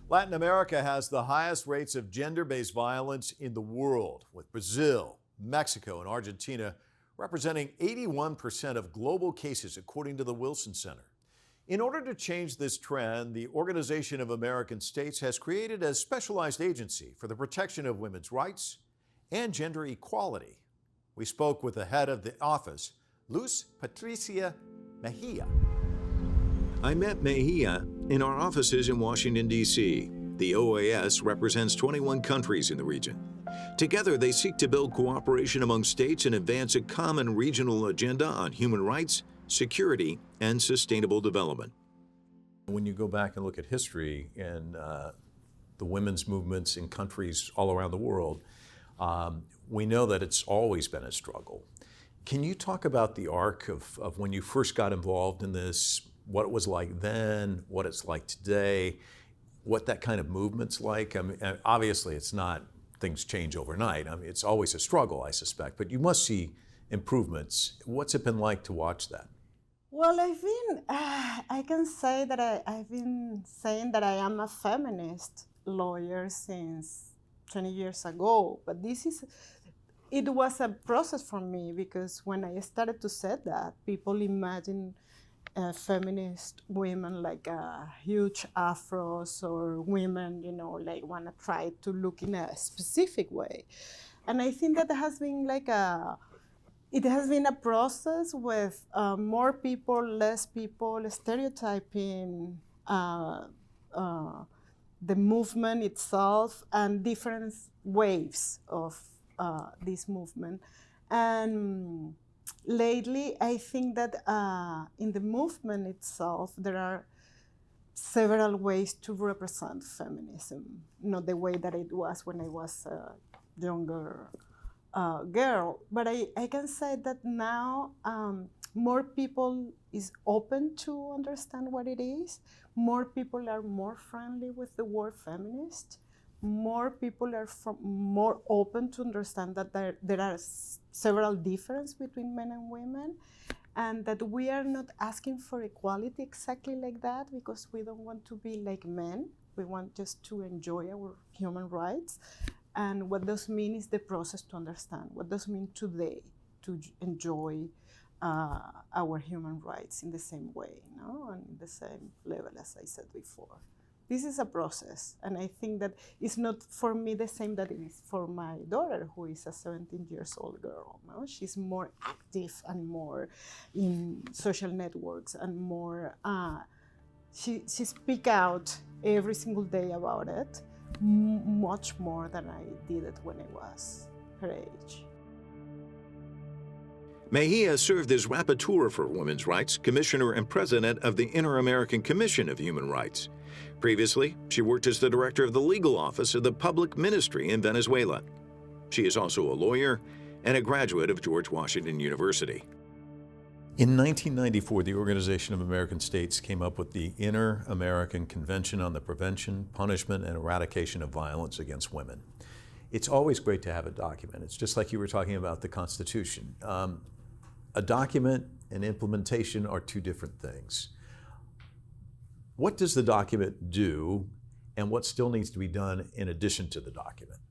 Latin America has the highest rates of gender-based violence in the world, with Brazil, Mexico, and Argentina representing 81% of global cases, according to the Wilson Center. In order to change this trend, the Organization of American States has created a specialized agency for the protection of women's rights and gender equality. We spoke with the head of the office, Luz Patricia Mejia. I met Mejia in our offices in Washington, D.C. The OAS represents 21 countries in the region. Together, they seek to build cooperation among states and advance a common regional agenda on human rights, security, and sustainable development. When you go back and look at history and the women's movements in countries all around the world, we know that it's always been a struggle. Can you talk about the arc of when you first got involved in this, what it was like then, what it's like today, what that kind of movement's like? I mean, obviously it's not, things change overnight. I mean, it's always a struggle, I suspect, but you must see improvements. What's it been like to watch that? Well, I can say that I've been saying that I am a feminist lawyer since 20 years ago, but it was a process for me, because when I started to say that, people imagine feminist women like huge afros, or women, like want to try to look in a specific way. And I think that has been it has been a process with more people, less people, stereotyping the movement itself, and different waves of this movement. And lately, I think that in the movement itself, there are several ways to represent feminism, not the way that it was when I was a younger girl. But I can say that now more people is open to understand what it is. More people are more friendly with the word feminist. More people are more open to understand that there are several differences between men and women, and that we are not asking for equality exactly like that, because we don't want to be like men. We want just to enjoy our human rights. And what does mean is the process to understand. What does it mean today to enjoy our human rights in the same way, and the same level as I said before. This is a process, and I think that it's not for me the same that it is for my daughter, who is a 17-year-old girl. She's more active and more in social networks, and more, she speaks out every single day about it, much more than I did it when I was her age. Mejia served as rapporteur for women's rights, commissioner and president of the Inter-American Commission of Human Rights. Previously, she worked as the director of the legal office of the public ministry in Venezuela. She is also a lawyer and a graduate of George Washington University. In 1994, the Organization of American States came up with the Inter-American Convention on the Prevention, Punishment, and Eradication of Violence Against Women. It's always great to have a document. It's just like you were talking about the Constitution. A document and implementation are two different things. What does the document do, and what still needs to be done in addition to the document?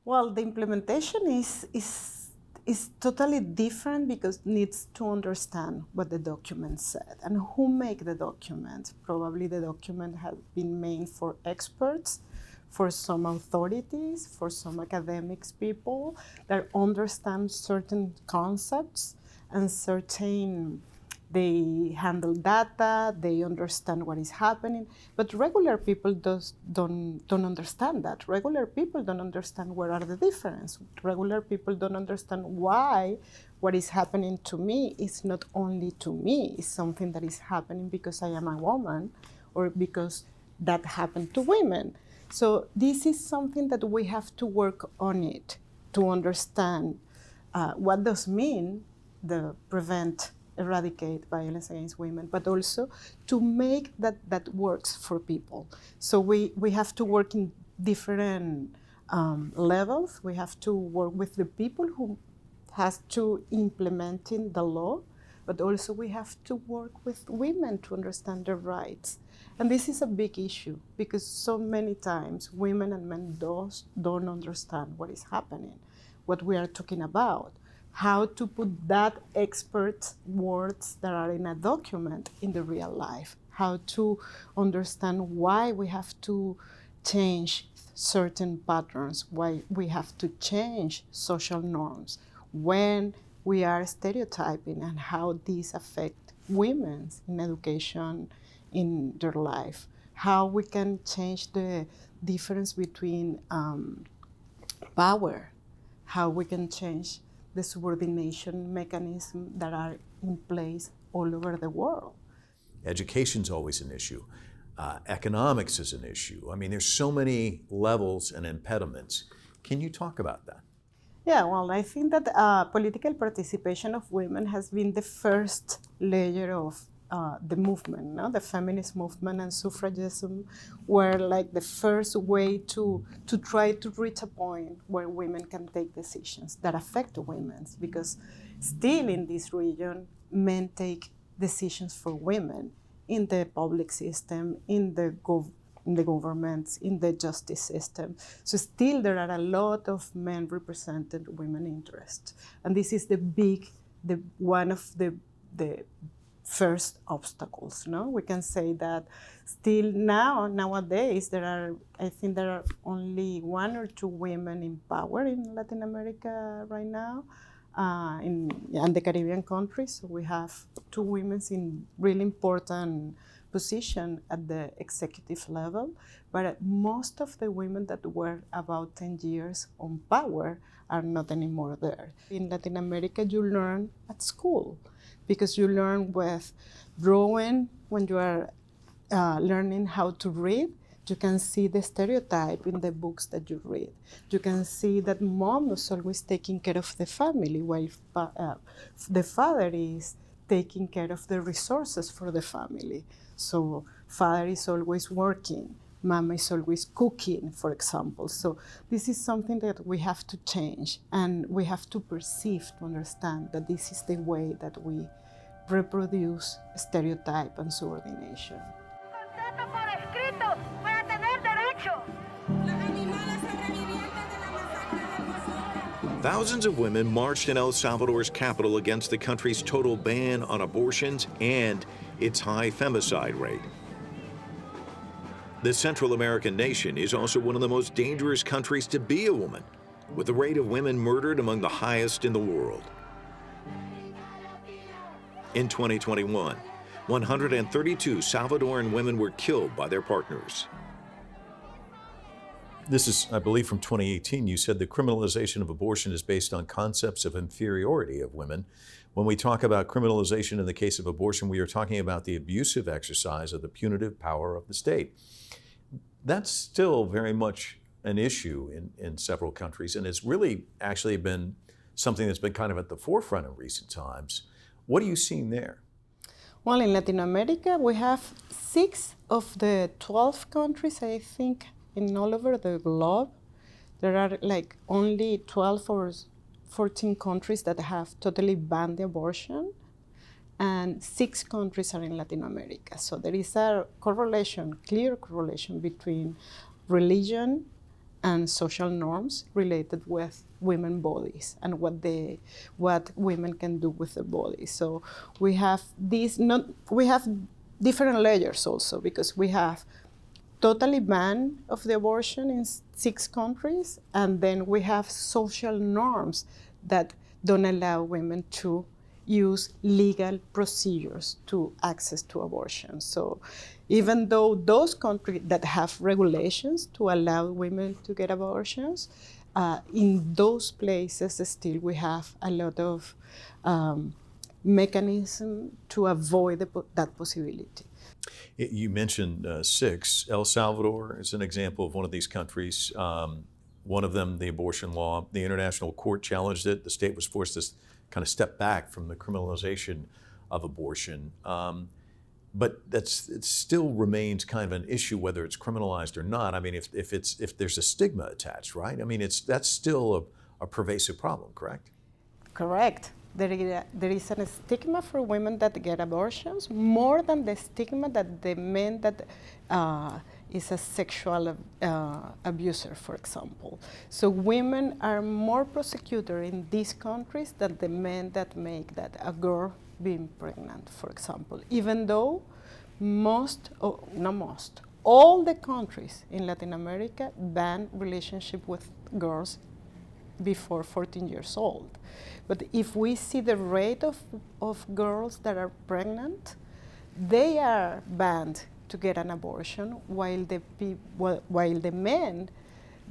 Well, the implementation is totally different, because it needs to understand what the document said and who make the document. Probably the document has been made for experts, for some authorities, for some academics people that understand certain concepts and they handle data, they understand what is happening, but regular people don't understand that. Regular people don't understand what are the differences. Regular people don't understand why what is happening to me is not only to me, it's something that is happening because I am a woman, or because that happened to women. So this is something that we have to work on it, to understand what does mean the prevent, eradicate violence against women, but also to make that works for people. So we have to work in different levels. We have to work with the people who has to implementing the law, but also we have to work with women to understand their rights. And this is a big issue because so many times women and men don't understand what is happening, what we are talking about, how to put that expert words that are in a document in the real life, how to understand why we have to change certain patterns, why we have to change social norms, when we are stereotyping, and how these affect women in education, in their life, how we can change the difference between power, how we can change the subordination mechanisms that are in place all over the world. Education's always an issue. Economics is an issue. I mean, there's so many levels and impediments. Can you talk about that? Yeah, well, I think that political participation of women has been the first layer of the movement, no? The feminist movement and suffragism were like the first way to try to reach a point where women can take decisions that affect women, because still in this region, men take decisions for women in the public system, in the governments, in the justice system. So still there are a lot of men represented women interests. And this is one of the first obstacles, no? We can say that still nowadays, I think there are only 1 or 2 women in power in Latin America right now, and the Caribbean countries. So we have 2 women in really important position at the executive level, but most of the women that were about 10 years on power are not anymore there. In Latin America, you learn at school, because you learn with drawing. When you are learning how to read, you can see the stereotype in the books that you read. You can see that mom is always taking care of the family, while the father is taking care of the resources for the family. So father is always working, mama is always cooking, for example. So this is something that we have to change, and we have to perceive, to understand that this is the way that we reproduce stereotype and subordination. Thousands of women marched in El Salvador's capital against the country's total ban on abortions and its high femicide rate. The Central American nation is also one of the most dangerous countries to be a woman, with the rate of women murdered among the highest in the world. In 2021, 132 Salvadoran women were killed by their partners. This is, I believe, from 2018. You said the criminalization of abortion is based on concepts of inferiority of women. When we talk about criminalization in the case of abortion, we are talking about the abusive exercise of the punitive power of the state. That's still very much an issue in several countries, and it's really actually been something that's been kind of at the forefront in recent times. What are you seeing there? Well, in Latin America, we have 6 of the 12 countries, I think, in all over the globe. There are like only 12 or 14 countries that have totally banned the abortion, and 6 countries are in Latin America. So there is a clear correlation between religion and social norms related with women's bodies and what women can do with their bodies. So we have different layers also, because we have totally ban of the abortion in 6 countries, and then we have social norms that don't allow women to use legal procedures to access to abortion. So even though those countries that have regulations to allow women to get abortions, in those places still we have a lot of mechanism to avoid that possibility. You mentioned 6. El Salvador is an example of one of these countries. One of them, the abortion law, the international court challenged it. The state was forced to kind of step back from the criminalization of abortion. But it still remains kind of an issue whether it's criminalized or not. I mean, if there's a stigma attached, right? I mean, that's still a pervasive problem, correct? Correct. there is a stigma for women that get abortions more than the stigma that the men that is a sexual abuser, for example. So women are more prosecuted in these countries than the men that make that a girl being pregnant, for example, even though all the countries in Latin America ban relationship with girls before 14 years old. But if we see the rate of girls that are pregnant, they are banned to get an abortion, while the men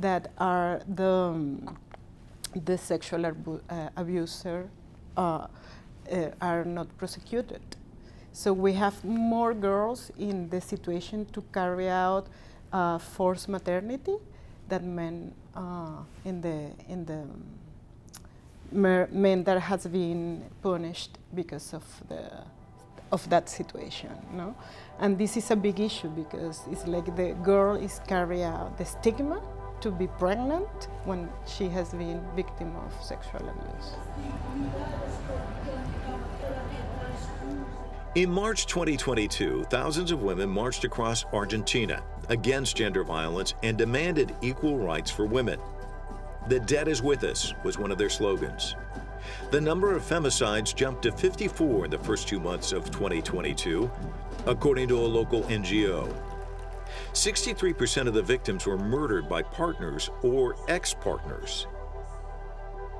that are the sexual abuser are not prosecuted. So we have more girls in the situation to carry out forced maternity than men in the men that has been punished because of that situation, no? And this is a big issue because it's like the girl is carry out the stigma to be pregnant when she has been victim of sexual abuse. In March 2022, thousands of women marched across Argentina against gender violence and demanded equal rights for women. "The dead is with us" was one of their slogans. The number of femicides jumped to 54 in the first 2 months of 2022, according to a local NGO. 63% of the victims were murdered by partners or ex-partners.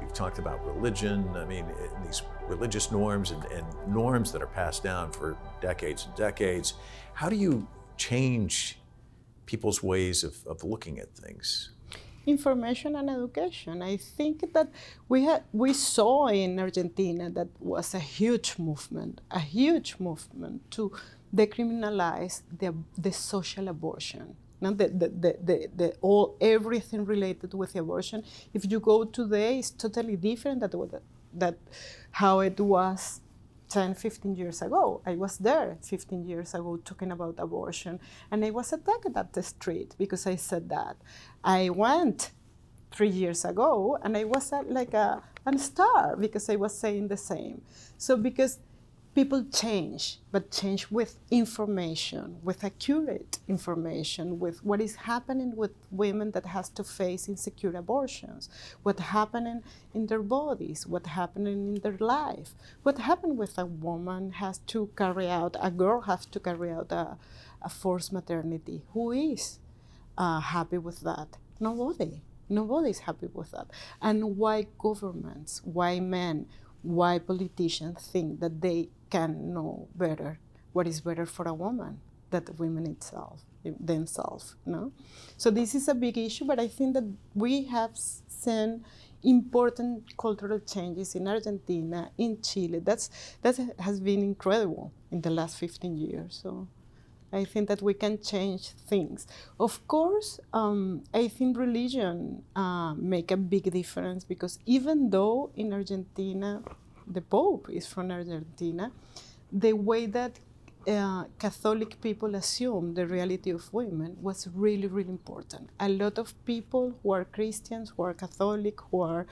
You've talked about religion, I mean, these religious norms and norms that are passed down for decades and decades. How do you change people's ways of looking at things? Information and education. I think that we saw in Argentina that was a huge movement to decriminalize the social abortion. Now, everything related with the abortion. If you go today, it's totally different that how it was 10, 15 years ago. I was there 15 years ago talking about abortion, and I was attacked at the street because I said that. I went 3 years ago, and I was like a star because I was saying the same. So because people change, but change with information, with accurate information, with what is happening with women that has to face insecure abortions, what happening in their bodies, what happening in their life, what happened with a woman a girl has to carry out a forced maternity. Who is happy with that? Nobody. Nobody is happy with that. And why governments, why men, why politicians think that they can know better what is better for a woman than the women themselves, no? So this is a big issue, but I think that we have seen important cultural changes in Argentina, in Chile. That has been incredible in the last 15 years. So I think that we can change things. Of course, I think religion make a big difference, because even though in Argentina, the Pope is from Argentina, the way that Catholic people assume the reality of women was really, really important. A lot of people who are Christians, who are Catholic, who are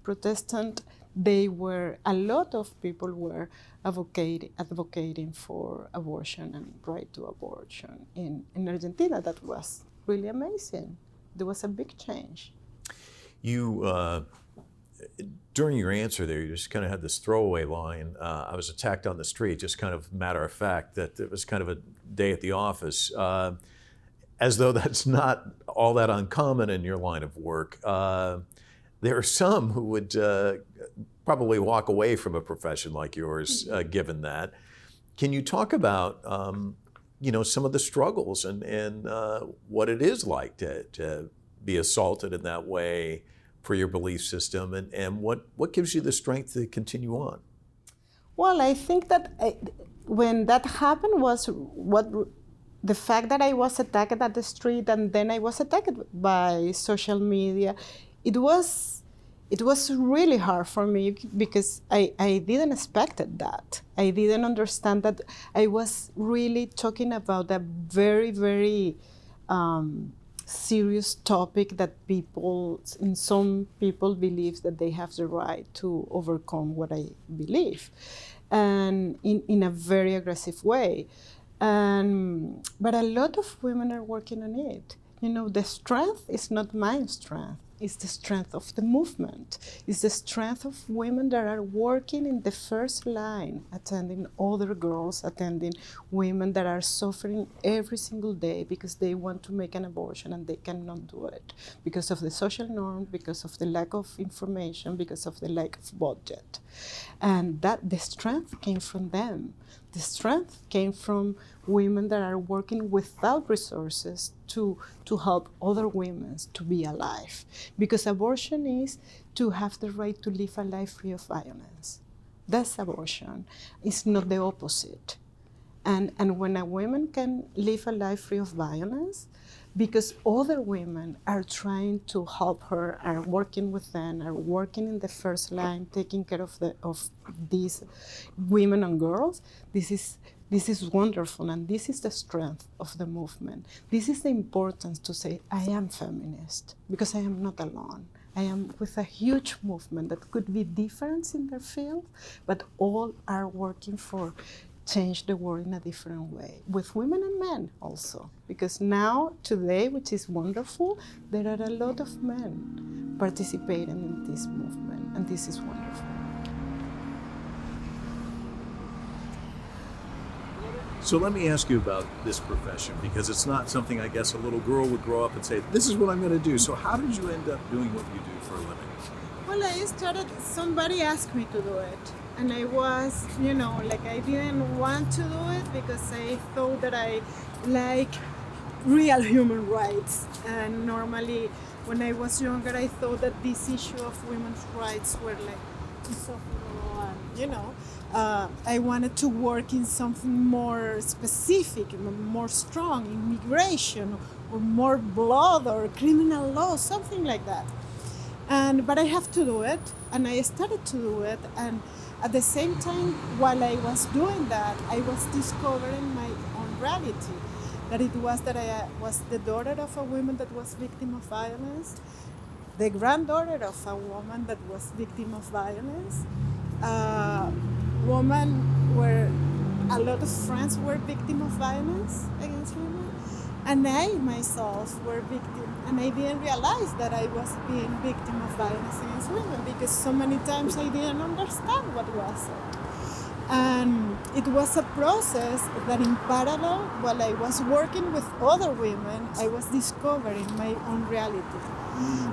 Protestant, a lot of people were advocating for abortion and right to abortion in Argentina. That was really amazing. There was a big change. You, during your answer there, you just kind of had this throwaway line, I was attacked on the street, just kind of matter of fact, that it was kind of a day at the office, as though that's not all that uncommon in your line of work. There are some who would probably walk away from a profession like yours, given that. Can you talk about some of the struggles and what it is like to be assaulted in that way for your belief system, and what gives you the strength to continue on? Well, I think that when that happened was the fact that I was attacked at the street, and then I was attacked by social media. It was really hard for me, because I didn't expect that. I didn't understand that I was really talking about a very, very serious topic that some people believe that they have the right to overcome what I believe, and in a very aggressive way. But a lot of women are working on it. You know, the strength is not my strength. It's the strength of the movement. It's the strength of women that are working in the first line, attending other girls, attending women that are suffering every single day because they want to make an abortion and they cannot do it because of the social norm, because of the lack of information, because of the lack of budget. And that the strength came from them. The strength came from women that are working without resources to help other women to be alive. Because abortion is to have the right to live a life free of violence. That's abortion. It's not the opposite. And when a woman can live a life free of violence, because other women are trying to help her, are working with them, are working in the first line, taking care of these women and girls, this is wonderful, and this is the strength of the movement. This is the importance to say, I am feminist, because I am not alone. I am with a huge movement that could be different in their field, but all are working for change the world in a different way, with women and men also. Because now, today, which is wonderful, there are a lot of men participating in this movement, and this is wonderful. So let me ask you about this profession, because it's not something I guess a little girl would grow up and say, this is what I'm going to do. So how did you end up doing what you do for a living? Well, somebody asked me to do it. And I was, I didn't want to do it because I thought that I like real human rights. And normally, when I was younger, I thought that this issue of women's rights were like insufferable. And, I wanted to work in something more specific, more strong, immigration, or more blood or criminal law, something like that. But I have to do it, and I started to do it. And at the same time, while I was doing that, I was discovering my own reality. That I was the daughter of a woman that was victim of violence, the granddaughter of a woman that was victim of violence, woman where a lot of friends were victim of violence against women, and I myself were victim, and I didn't realize that I was being victim of violence against women because so many times I didn't understand what was it. And it was a process that in parallel, while I was working with other women, I was discovering my own reality.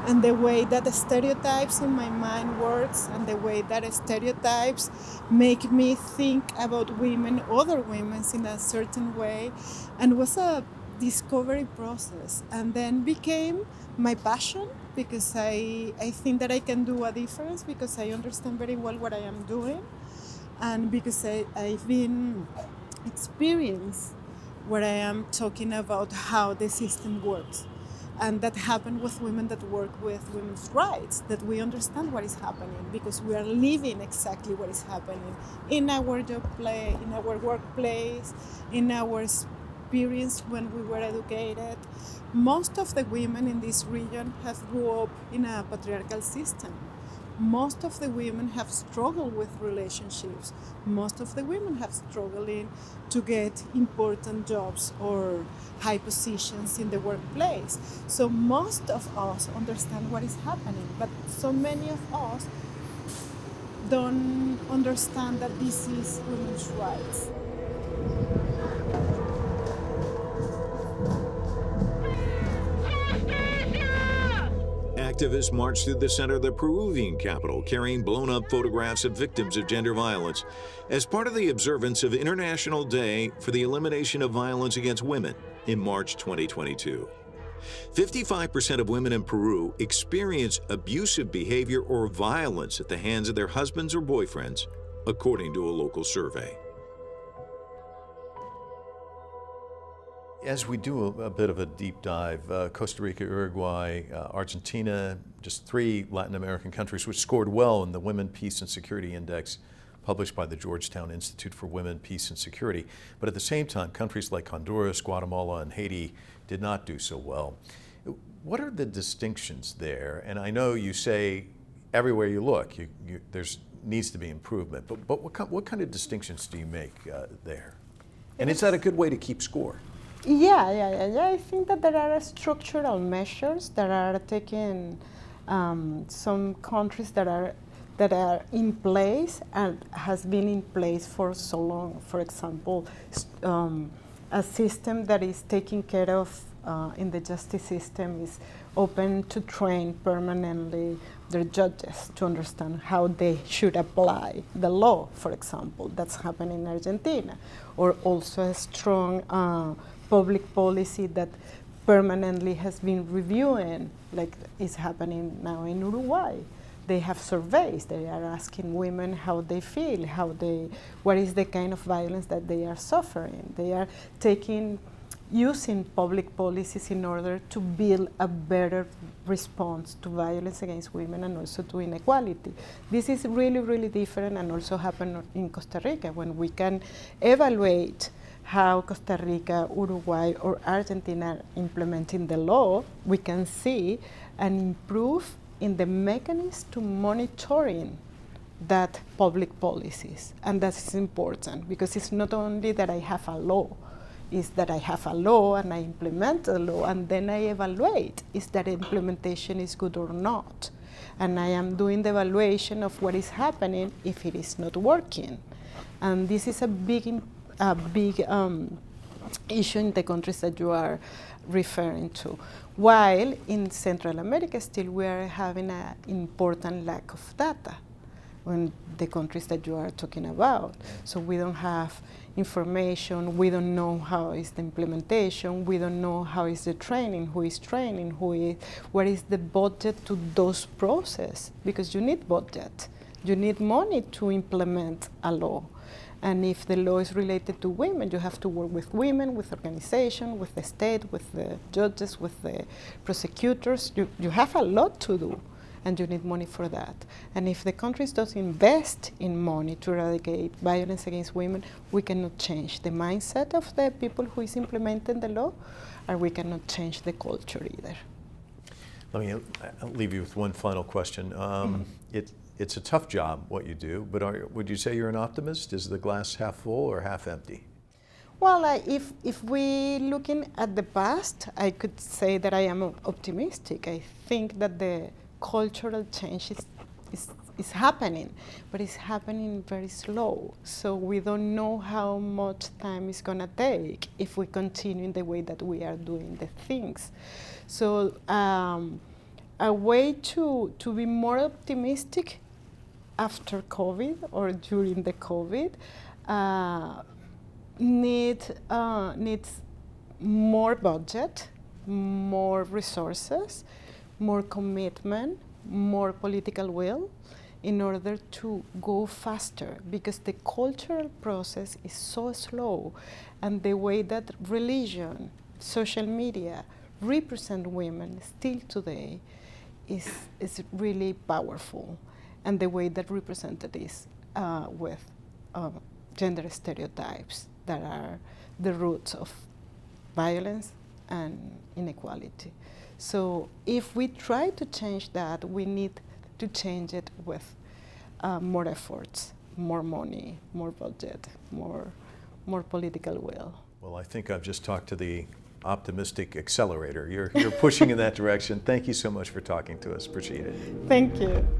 And the way that the stereotypes in my mind works, and the way that stereotypes make me think about women, other women in a certain way, and was a discovery process, and then became my passion because I think that I can do a difference because I understand very well what I am doing, and because I've been experienced where I am talking about how the system works. And that happened with women that work with women's rights, that we understand what is happening because we are living exactly what is happening in our in our workplace, in our experience when we were educated. Most of the women in this region have grew up in a patriarchal system. Most of the women have struggled with relationships. Most of the women have struggled to get important jobs or high positions in the workplace. So most of us understand what is happening, but so many of us don't understand that this is women's rights. Activists marched through the center of the Peruvian capital carrying blown-up photographs of victims of gender violence as part of the observance of International Day for the Elimination of Violence Against Women in March 2022. 55% of women in Peru experience abusive behavior or violence at the hands of their husbands or boyfriends, according to a local survey. As we do a bit of a deep dive, Costa Rica, Uruguay, Argentina, just 3 Latin American countries which scored well in the Women, Peace and Security Index published by the Georgetown Institute for Women, Peace and Security. But at the same time, countries like Honduras, Guatemala, and Haiti did not do so well. What are the distinctions there? And I know you say everywhere you look, there's needs to be improvement, but what kind of distinctions do you make there? And is that a good way to keep score? Yeah. I think that there are structural measures that are taken. Some countries that are in place and has been in place for so long. For example, a system that is taken care of in the justice system is open to train permanently their judges to understand how they should apply the law, for example. That's happening in Argentina. Or also a strong public policy that permanently has been reviewing, like is happening now in Uruguay. They have surveys. They are asking women how they feel, what is the kind of violence that they are suffering. They are using public policies in order to build a better response to violence against women and also to inequality. This is really, really different and also happened in Costa Rica when we can evaluate how Costa Rica, Uruguay, or Argentina are implementing the law. We can see an improve in the mechanism to monitoring that public policies. And that's important because it's not only that I have a law, it's that I have a law and I implement the law and then I evaluate is that implementation is good or not. And I am doing the evaluation of what is happening if it is not working. And this is a big issue in the countries that you are referring to. While in Central America still we are having an important lack of data in the countries that you are talking about. So we don't have information, we don't know how is the implementation, we don't know how is the training, who is training, what is the budget to those processes, because you need budget. You need money to implement a law. And if the law is related to women, you have to work with women, with organizations, with the state, with the judges, with the prosecutors. You have a lot to do, and you need money for that. And if the countries don't invest in money to eradicate violence against women, we cannot change the mindset of the people who is implementing the law, and we cannot change the culture either. Let me leave you with one final question. It's a tough job, what you do, but would you say you're an optimist? Is the glass half full or half empty? Well, if we looking at the past, I could say that I am optimistic. I think that the cultural change is happening, but it's happening very slow. So we don't know how much time it's gonna take if we continue in the way that we are doing the things. So a way to be more optimistic after COVID or during the COVID needs more budget, more resources, more commitment, more political will in order to go faster, because the cultural process is so slow, and the way that religion, social media represent women still today is really powerful, and the way that represented is with gender stereotypes that are the roots of violence and inequality. So if we try to change that, we need to change it with more efforts, more money, more budget, more political will. Well, I think I've just talked to the optimistic accelerator. You're pushing in that direction. Thank you so much for talking to us. Appreciate it. Thank you.